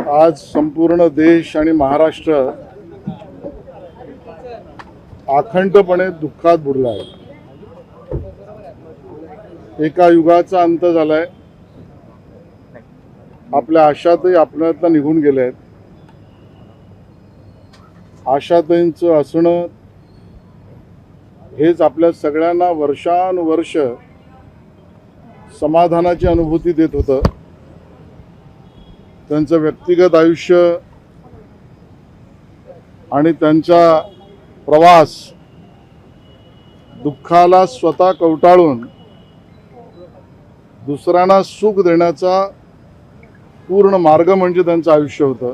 आज संपूर्ण देश आणि महाराष्ट्र अखंडपणे दुःखात बुडला आहे। एका युगाचा अंत झालाय। आपल्या आशाताई आपल्यातनं निघून गेल्या आहेत। आशाताईंचं असणं हेच आपल्या सगळ्यांना वर्षानुवर्ष समाधानाची अनुभूती देत होतं। त्यांचं व्यक्तिगत आयुष्य आणि त्यांचा प्रवास दुःखाला स्वतः कवटाळून दुसऱ्यांना सुख देण्याचा पूर्ण मार्ग म्हणजे त्यांचं आयुष्य होतं।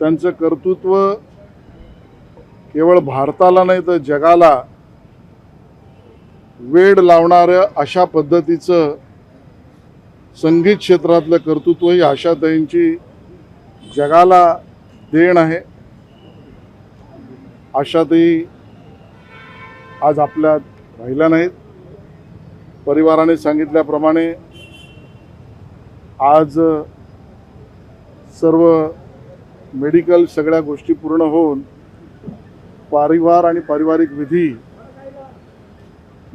त्यांचं कर्तृत्व केवळ भारताला नाही तर जगाला वेड लावणाऱ्या अशा पद्धतीचं संगीत क्षेत्रातलं कर्तृत्व ही आशाताईंची जगाला देण आहे। आशाताई आज आपल्यात राहिल्या नाहीत। परिवाराने सांगितल्याप्रमाणे आज सर्व मेडिकल सगळ्या गोष्टी पूर्ण होऊन परिवार आणि पारिवारिक विधी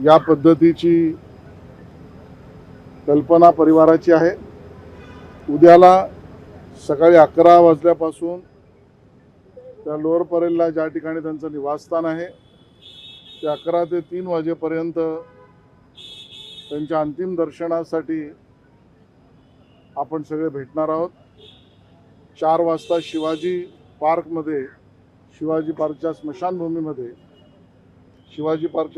या पद्धतीची कल्पना परिवाराची आहे। उद्याला सकाळी 11 वाजल्यापासून त्या लोअर परेलला ज्या ठिकाणी त्यांचं निवासस्थान आहे ते 11 ते 3 वाजेपर्यंत त्यांच्या अंतिम दर्शनासाठी आपण सगळे भेटणार आहोत। 4 वाजता शिवाजी पार्कच्या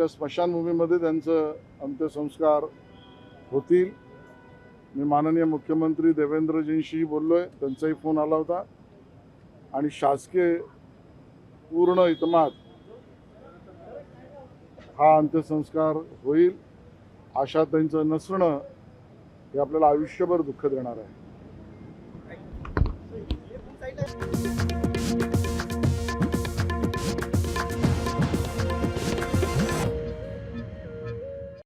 स्मशानभूमीमध्ये त्यांचं अंत्यसंस्कार होतील। मी माननीय मुख्यमंत्री देवेंद्रजींशी बोललोय, त्यांचाही फोन आला होता आणि शासकीय पूर्ण इतमात हा अंत्यसंस्कार होईल। आशाताईंचं नसणं हे आपल्याला आयुष्यभर दुःख देणार आहे।